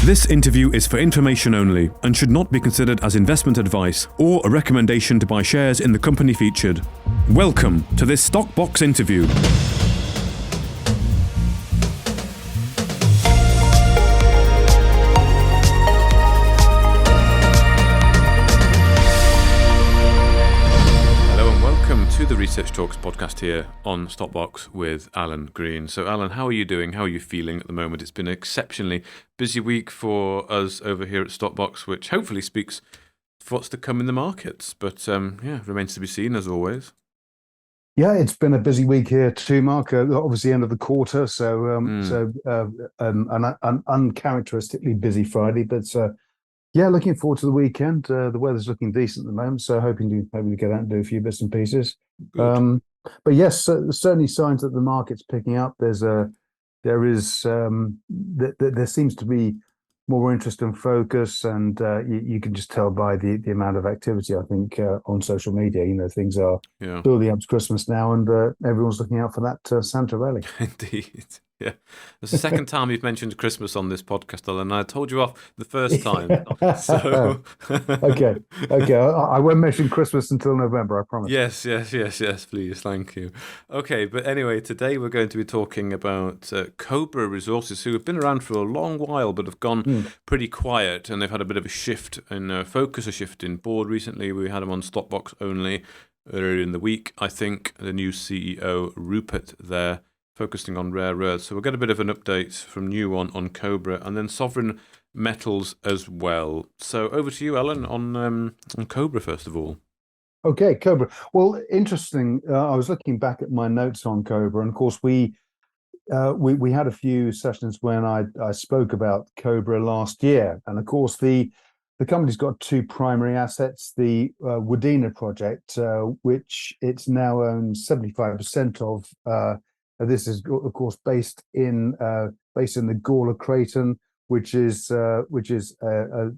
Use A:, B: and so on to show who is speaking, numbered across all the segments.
A: This interview is for information only and should not be considered as investment advice or a recommendation to buy shares in the company featured. Welcome to this Stock Box interview. To the Research Talks podcast here on Stockbox with Alan Green. So Alan, how are you doing? How are you feeling at the moment? It's been an exceptionally busy week for us over here at Stockbox, which hopefully speaks for what's to come in the markets. But remains to be seen as always.
B: Yeah, it's been a busy week here too, Mark. Obviously, end of the quarter, so an uncharacteristically busy Friday. But looking forward to the weekend. The weather's looking decent at the moment, so hoping to get out and do a few bits and pieces. But yes, certainly signs that the market's picking up. There seems to be more interest and focus, and you can just tell by the amount of activity, I think, on social media. You know, things are building up to Christmas now, and everyone's looking out for that Santa rally.
A: Indeed. Yeah, it's the second time you've mentioned Christmas on this podcast, Alan. I told you off the first time. So
B: okay. I won't mention Christmas until November, I promise.
A: Yes, please. Thank you. Okay, but anyway, today we're going to be talking about Cobra Resources, who have been around for a long while, but have gone pretty quiet, and they've had a bit of a shift in focus, a shift in board recently. We had them on Stockbox only earlier in the week. I think the new CEO, Rupert, there, focusing on rare earths. So we'll get a bit of an update from you on Cobra, and then sovereign metals as well. So over to you, Alan, on Cobra first of all.
B: Okay, Cobra. Well, interesting. I was looking back at my notes on Cobra, and of course we had a few sessions when I spoke about Cobra last year, and of course the company's got two primary assets: the Wadena project, which it's now owns 75% of. This is, of course, based in the Gawler Craton, which is an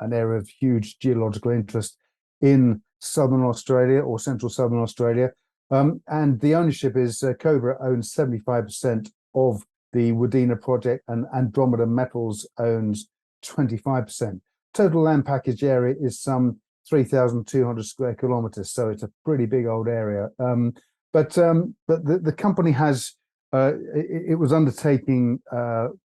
B: area of huge geological interest in southern Australia or central southern Australia. And the ownership is Cobra owns 75% of the Wadena project, and Andromeda Metals owns 25%. Total land package area is some 3,200 square kilometers, so it's a pretty big old area. But the company has it was undertaking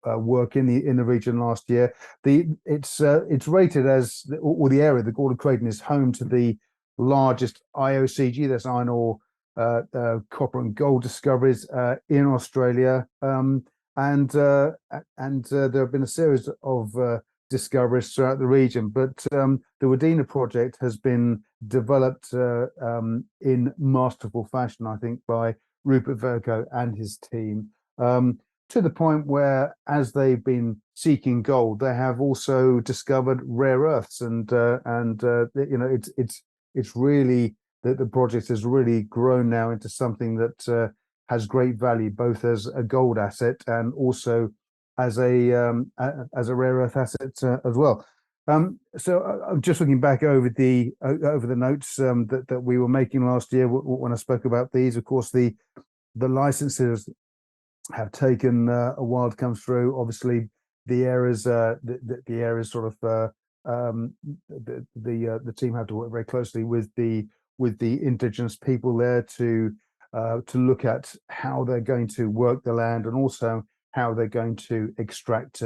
B: work in the region last year. It's rated as, or the area, the Gawler Craton, is home to the largest IOCG, that's iron ore, copper and gold discoveries in Australia. And there have been a series of discoveries throughout the region, but the Wadena project has been developed in masterful fashion, I think, by Rupert Vercoe and his team, to the point where, as they've been seeking gold, they have also discovered rare earths, and it's really that the project has really grown now into something that has great value, both as a gold asset and also as a rare earth asset as well. So I'm just looking back over the notes that we were making last year when I spoke about these. Of course, the licenses have taken a while to come through. Obviously, the areas sort of the team have to work very closely with the indigenous people there to look at how they're going to work the land, and also how they're going to extract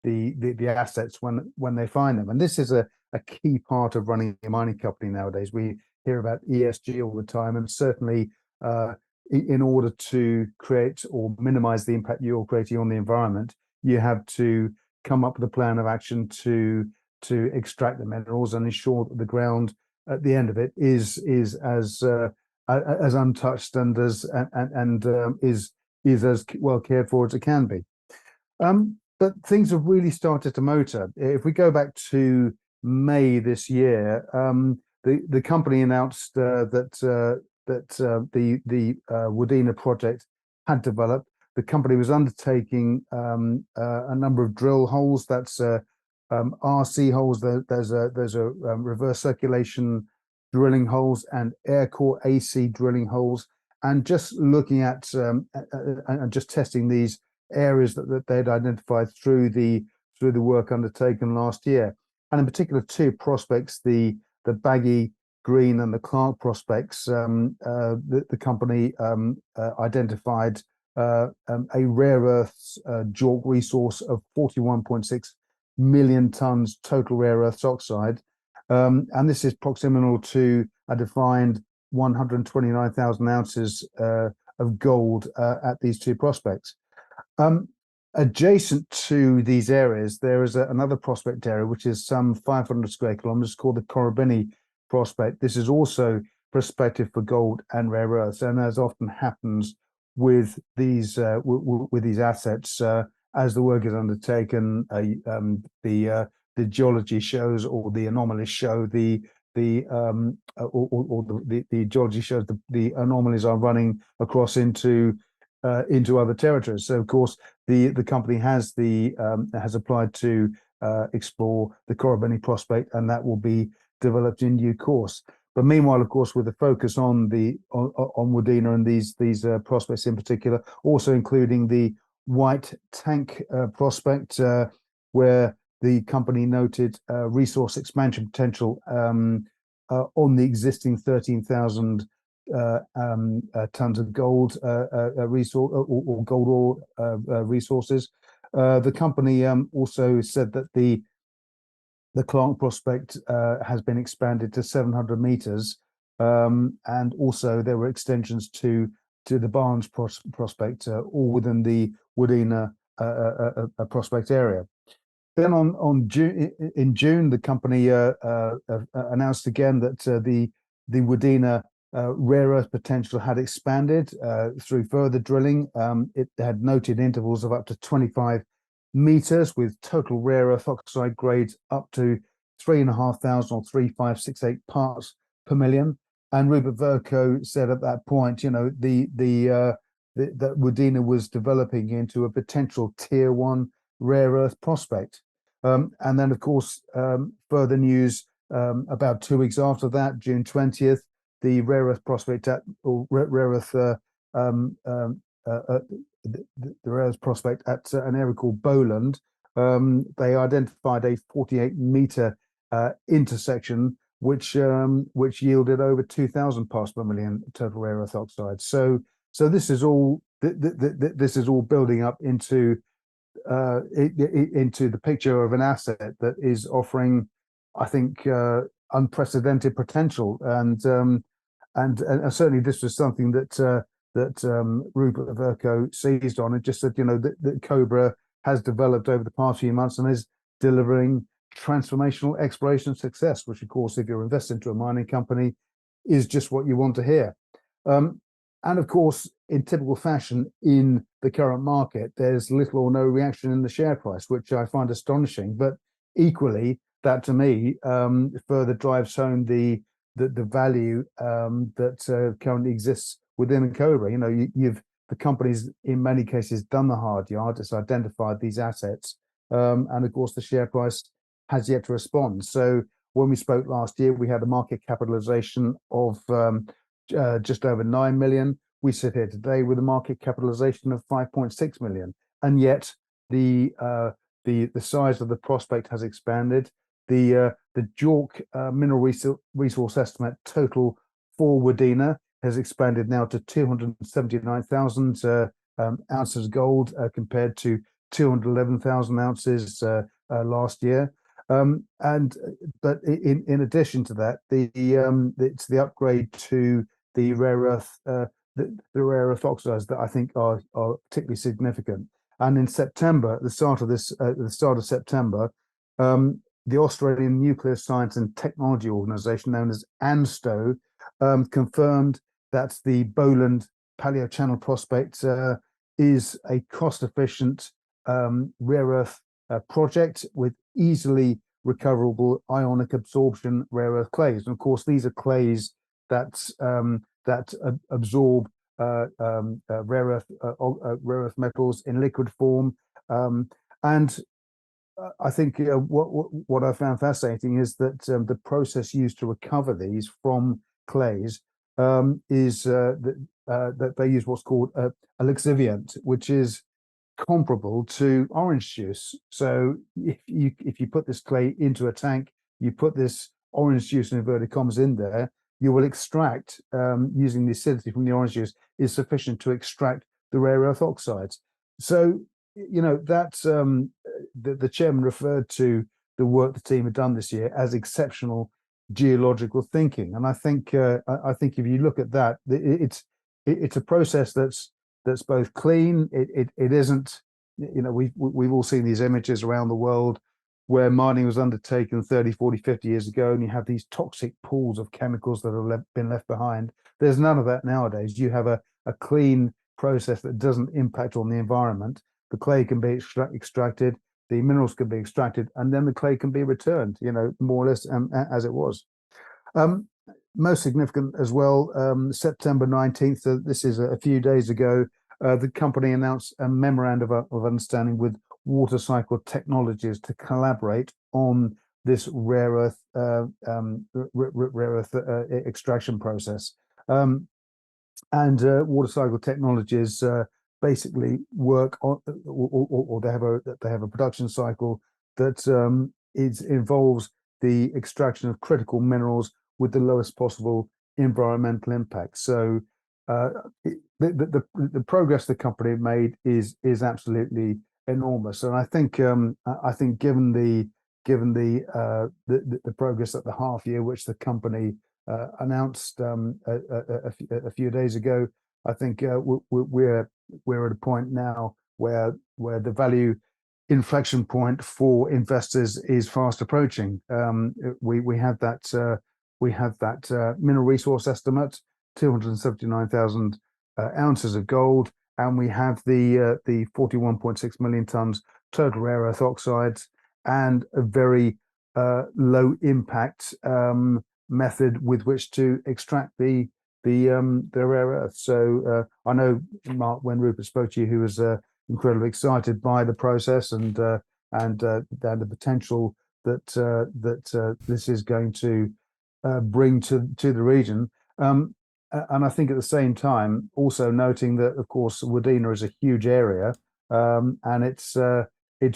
B: the assets when they find them. And this is a key part of running a mining company nowadays. We hear about ESG all the time, and certainly in order to create or minimize the impact you're creating on the environment, you have to come up with a plan of action to extract the minerals and ensure that the ground at the end of it is as untouched and is as well cared for as it can be. But things have really started to motor. If we go back to May this year, the company announced that the Wadena project had developed. The company was undertaking a number of drill holes. That's RC holes. There's a reverse circulation drilling holes and air core AC drilling holes, and just looking at and just testing these areas that they'd identified through the through the work undertaken last year, and in particular two prospects, the Baggy Green and the Clark prospects. The company identified a rare earths JORC resource of 41.6 million tons total rare earths oxide, and this is proximal to a defined 129,000 ounces of gold at these two prospects. Adjacent to these areas, there is another prospect area which is some 500 square kilometers called the Cobra prospect. This is also prospective for gold and rare earths, and as often happens with these assets, as the work is undertaken, the geology shows, or the anomalies show the geology shows the anomalies are running across into other territories. So of course the company has applied to explore the Cobra prospect, and that will be developed in due course. But meanwhile, of course, with the focus on Wadena and these prospects in particular, also including the White Tank prospect, where the company noted resource expansion potential on the existing 13,000 tons of gold resource or gold ore resources. The company also said that the Clark prospect has been expanded to 700 meters, and also there were extensions to the Barnes prospect, all within the Wadena prospect area. Then in June, the company announced again that the Wadena rare earth potential had expanded through further drilling. It had noted intervals of up to 25 meters with total rare earth oxide grades up to 3,500 or 3,568 parts per million. And Rupert Verco said at that point, that Wadena was developing into a potential tier 1 rare earth prospect. And then, of course, further news about 2 weeks after that, June 20th, the rare earth prospect the rare earth prospect at an area called Boland. They identified a 48-meter intersection which yielded over 2,000 parts per million total rare earth oxide. So this is all building up into the picture of an asset that is offering, I think, unprecedented potential, and certainly this was something that Rupert Verco seized on and just said, that Cobra has developed over the past few months and is delivering transformational exploration success, which of course, if you're invested into a mining company, is just what you want to hear. And of course, in typical fashion in the current market, there's little or no reaction in the share price, which I find astonishing. But equally, that to me further drives home the value that currently exists within Cobra. The company's in many cases done the hard yard. It's identified these assets, and of course the share price has yet to respond. So when we spoke last year, we had a market capitalization of just over 9 million. We sit here today with a market capitalization of 5.6 million, and yet the size of the prospect has expanded. The JORC mineral resource estimate total for Wadena has expanded now to 279,000 ounces of gold compared to 211,000 ounces last year. But in addition to that, it's the upgrade to the rare earth oxides that I think are particularly significant. And in September, at the start of September, the Australian Nuclear Science and Technology Organization, known as ANSTO, confirmed that the Boland Paleochannel prospect is a cost-efficient rare earth project with easily recoverable ionic absorption rare earth clays. And of course, these are clays that absorb rare earth metals in liquid form. And I think what I found fascinating is that the process used to recover these from clays is that they use what's called a lixiviant, which is comparable to orange juice. So if you put this clay into a tank, you put this orange juice in inverted commas in there, you will extract, using the acidity from the orange juice is sufficient to extract the rare earth oxides. So, that's the chairman referred to the work the team had done this year as exceptional geological thinking. And I think if you look at that, it's a process that's both clean. It isn't, we've all seen these images around the world where mining was undertaken 30, 40, 50 years ago, and you have these toxic pools of chemicals that have been left behind. There's none of that nowadays. You have a clean process that doesn't impact on the environment. The clay can be extracted, the minerals can be extracted, and then the clay can be returned, more or less as it was. Most significant as well, September 19th, this is a few days ago, the company announced a memorandum of understanding with Water Cycle Technologies to collaborate on this rare earth extraction process. And Water Cycle Technologies basically work on, or they have a production cycle that involves the extraction of critical minerals with the lowest possible environmental impact. So the progress the company made is absolutely enormous, and I think given the progress at the half year, which the company announced a few days ago, I think we're at a point now where the value inflection point for investors is fast approaching. We have that mineral resource estimate, 279,000 ounces of gold, and we have the 41.6 million tons total rare earth oxides, and a very low impact method with which to extract the rare earth. So I know, Mark, when Rupert spoke to you, he was incredibly excited by the process and the potential that this is going to bring to the region. And I think at the same time, also noting that, of course, Wadena is a huge area, and it's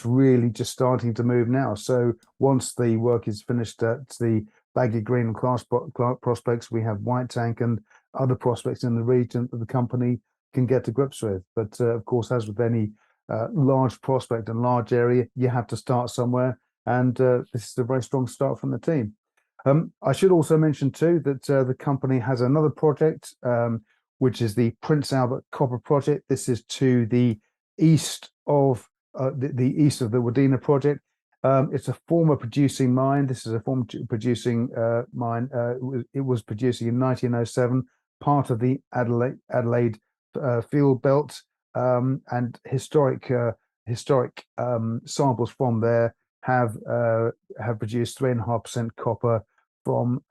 B: really just starting to move now. So once the work is finished at the Bagley Green and Clark prospects, we have White Tank and other prospects in the region that the company can get to grips with. But of course, as with any large prospect and large area, you have to start somewhere, and this is a very strong start from the team. I should also mention too that the company has another project, which is the Prince Albert Copper Project. This is to the east of the east of the Wadena project. It's a former producing mine. This is a former producing mine. It was producing in 1907, part of the Adelaide field belt, and historic samples from there have produced 3.5% copper from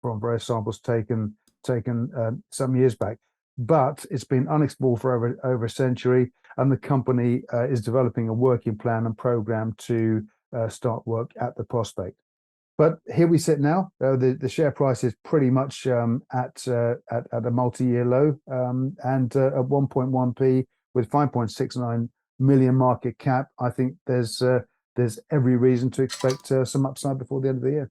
B: various samples taken some years back. But it's been unexplored for over a century, and the company is developing a working plan and program to start work at the prospect. But here we sit now. The share price is pretty much at a multi-year low, and at 1.1p with 5.69 million market cap. I think there's every reason to expect some upside before the end of the year.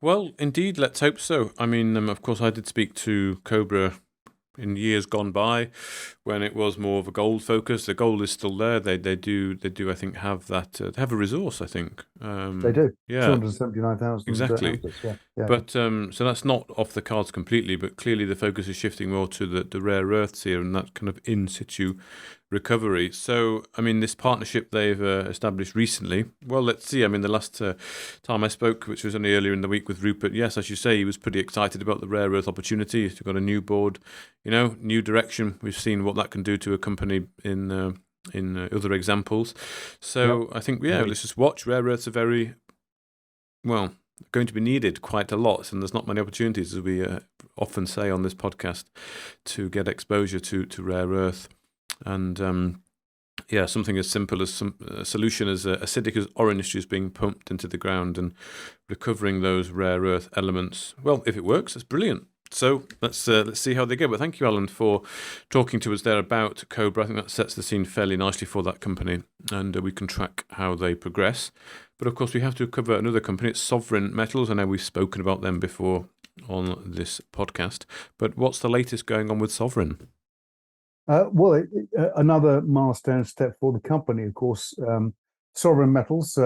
A: Well, indeed, let's hope so. I mean, of course, I did speak to Cobra in years gone by when it was more of a gold focus. The gold is still there. They do I think have that. They have a resource, I think.
B: They do.
A: Yeah.
B: 279,000
A: exactly.
B: ounces. Yeah.
A: But so that's not off the cards completely, but clearly the focus is shifting more to the rare earths here and that kind of in situ recovery. So, I mean, this partnership they've established recently, well, let's see. I mean, the last time I spoke, which was only earlier in the week with Rupert, yes, as you say, he was pretty excited about the rare earth opportunity. He's got a new board, new direction. We've seen what that can do to a company in other examples. So I think, let's just watch. Rare earths are very, well, going to be needed quite a lot, and there's not many opportunities, as we often say on this podcast, to get exposure to rare earth. And something as simple as a solution as acidic as orange juice being pumped into the ground and recovering those rare earth elements. Well, if it works, it's brilliant. So let's see how they go. But thank you, Alan, for talking to us there about Cobra. I think that sets the scene fairly nicely for that company, and we can track how they progress. But of course, we have to cover another company. It's Sovereign Metals. I know we've spoken about them before on this podcast. But what's the latest going on with Sovereign?
B: Another milestone step for the company, of course. Sovereign Metals,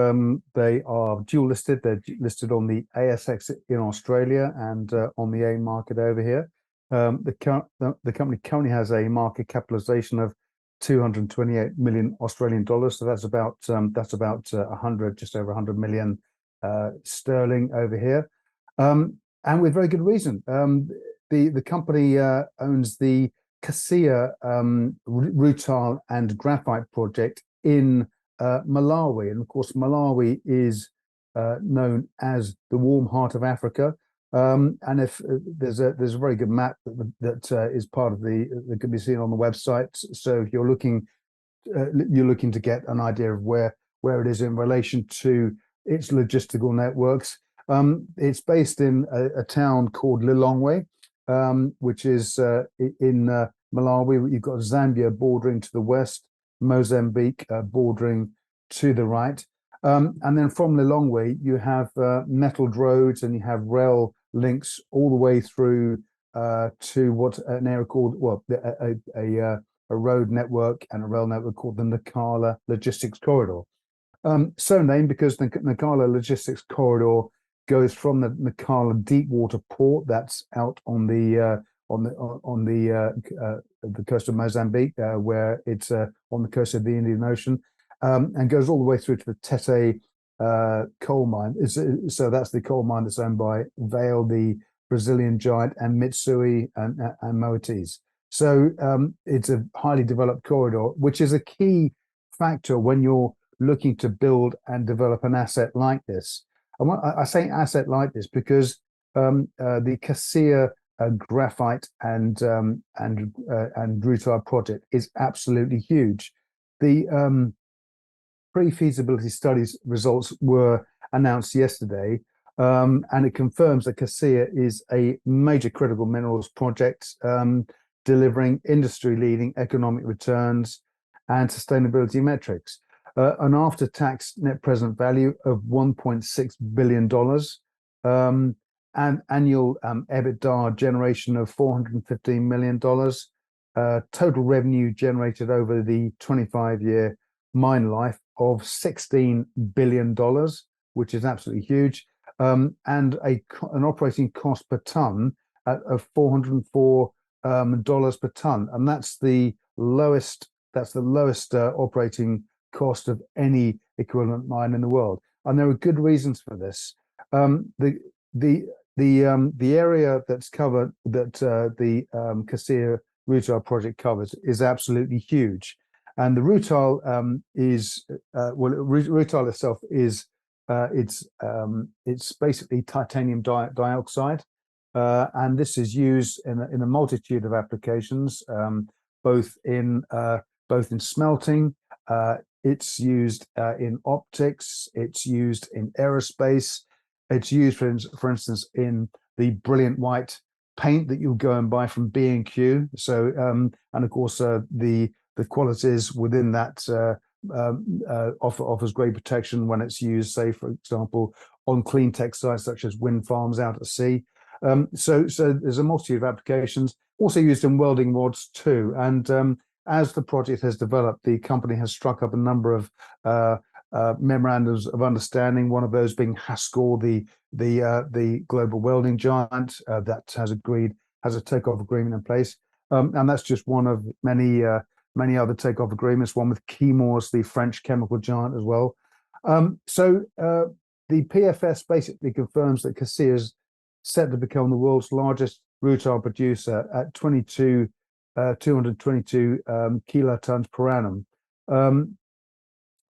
B: they are dual listed. They're listed on the ASX in Australia and on the AIM market over here. The company currently has a market capitalization of 228 million Australian dollars. So that's about 100, just over 100 million sterling over here, and with very good reason. The company owns the Cassia rutile and graphite project in Malawi, and of course Malawi is known as the warm heart of Africa. And if there's a very good map that is part of that can be seen on the website. So if you're looking to get an idea of where it is in relation to its logistical networks. It's based in a town called Lilongwe, which is in Malawi. You've got Zambia bordering to the west, Mozambique bordering to the right. And then from Lilongwe, you have metalled roads and you have rail links all the way through to what an area called, a road network and a rail network called the Nacala Logistics Corridor. So named because the Nacala Logistics Corridor goes from the Nacala Deepwater Port that's out on the coast of Mozambique, where it's on the coast of the Indian Ocean, and goes all the way through to the Tete coal mine. So that's the coal mine that's owned by Vale, the Brazilian giant, and Mitsui and Moatize. So it's a highly developed corridor, which is a key factor when you're looking to build and develop an asset like this. And I say asset like this because the Cassia graphite and rutile project is absolutely huge. The pre-feasibility studies results were announced yesterday, and it confirms that Cassia is a major critical minerals project, delivering industry-leading economic returns and sustainability metrics. An after-tax net present value of $1.6 billion, and annual EBITDA generation of $415 million, total revenue generated over the 25-year mine life of $16 billion, which is absolutely huge, and an operating cost per ton of $404 per ton, and that's the lowest operating cost of any equivalent mine in the world. And there are good reasons for this. The area that's covered, that the Cassia rutile project covers, is absolutely huge. And the rutile rutile itself is it's basically titanium dioxide, and this is used in a multitude of applications, both in smelting. It's used in optics. It's used in aerospace. It's used, for instance, in the brilliant white paint that you'll go and buy from B&Q. So, and of course, the qualities within that offers great protection when it's used, say, for example, on clean tech sites such as wind farms out at sea. So there's a multitude of applications. Also used in welding rods too. And as the project has developed, the company has struck up a number of memorandums of understanding. One of those being Haskell, the global welding giant, that has a takeoff agreement in place, and that's just one of many other takeoff agreements. One with Chemours, the French chemical giant, as well. So the PFS basically confirms that Cassia is set to become the world's largest rutile producer at 222 kilotons per annum.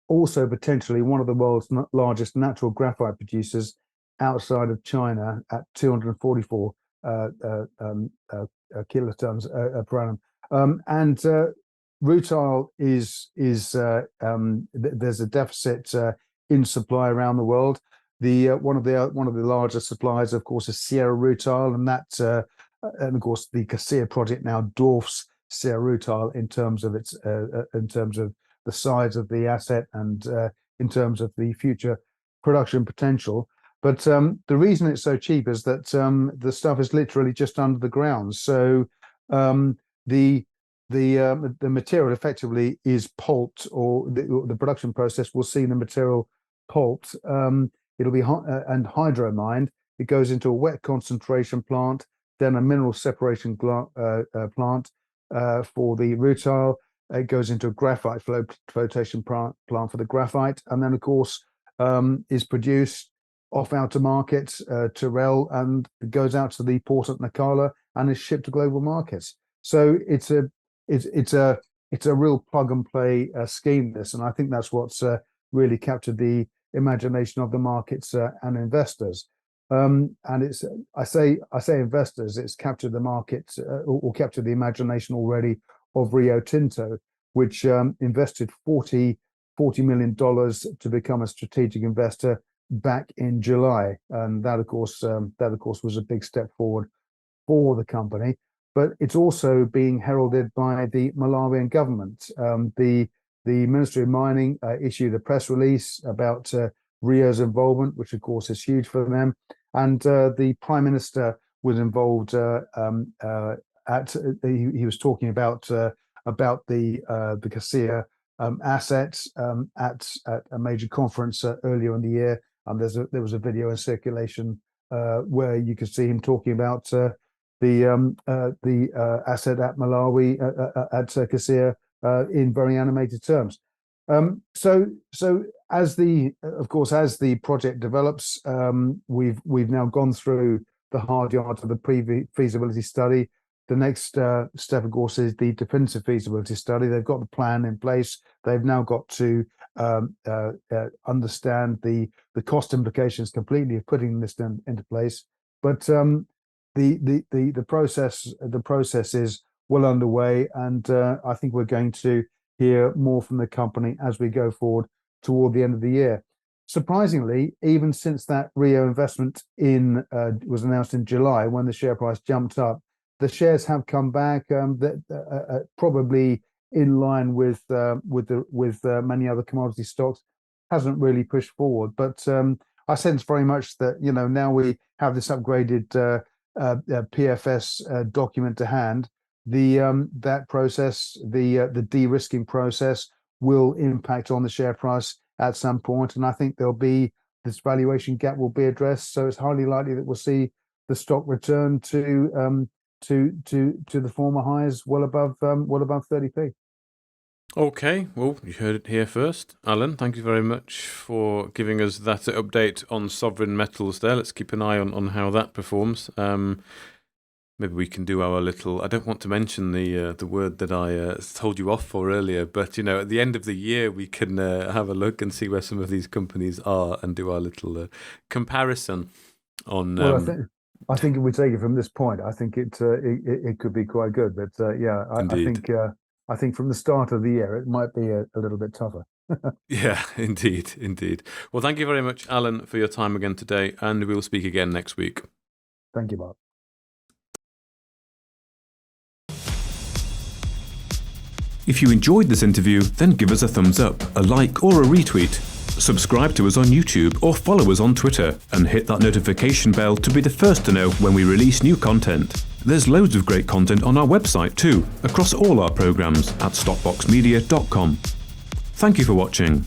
B: Also potentially one of the world's largest natural graphite producers outside of China at 244 kilotons per annum. And rutile is there's a deficit in supply around the world. One of the largest suppliers, of course, is Sierra Rutile, and that and of course the Cassia project now dwarfs Sierra Rutile in terms of its in terms of the size of the asset and in terms of the future production potential. But the reason it's so cheap is that the stuff is literally just under the ground. So the material effectively is pulped, or the production process will see the material pulped. It'll be and hydromined. It goes into a wet concentration plant, then a mineral separation plant for the rutile. It goes into a graphite flotation plant for the graphite, and then of course is produced off out to market to rail, and goes out to the port at Nacala and is shipped to global markets. So it's a real plug and play scheme, this, and I think that's what's really captured the imagination of the markets and investors. And it's I say investors, it's captured the markets or captured the imagination already of Rio Tinto, which invested $40 million to become a strategic investor back in July, and that of course was a big step forward for the company. But it's also being heralded by the Malawian government. The Ministry of Mining issued a press release about Rio's involvement, which of course is huge for them, and the Prime Minister was involved. He was talking about the Cassia assets at a major conference earlier in the year. And there was a video in circulation where you could see him talking about the asset at Malawi at Cassia in very animated terms. So as the project develops, we've now gone through the hard yards of the pre-feasibility study. The next step, of course, is the definitive feasibility study. They've got the plan in place. They've now got to understand the cost implications completely of putting this into place. But the process is well underway, and I think we're going to hear more from the company as we go forward toward the end of the year. Surprisingly, even since that Rio investment was announced in July, when the share price jumped up, the shares have come back, probably in line with many other commodity stocks. Hasn't really pushed forward, but I sense very much that now we have this upgraded PFS document to hand. That process, the de-risking process, will impact on the share price at some point, and I think this valuation gap will be addressed. So it's highly likely that we'll see the stock return to the former highs, well above 30p.
A: Okay, well, you heard it here first. Alan, thank you very much for giving us that update on sovereign metals there. Let's keep an eye on how that performs. Maybe we can do our little, I don't want to mention the word that I told you off for earlier, but at the end of the year we can have a look and see where some of these companies are and do our little comparison on...
B: Well, I think if we take it from this point, I think it could be quite good. But I think from the start of the year, it might be a little bit tougher.
A: Yeah, indeed. Well, thank you very much, Alan, for your time again today, and we'll speak again next week.
B: Thank you, Mark.
A: If you enjoyed this interview, then give us a thumbs up, a like, or a retweet. Subscribe to us on YouTube or follow us on Twitter, and hit that notification bell to be the first to know when we release new content. There's loads of great content on our website too, across all our programs at stopboxmedia.com. Thank you for watching.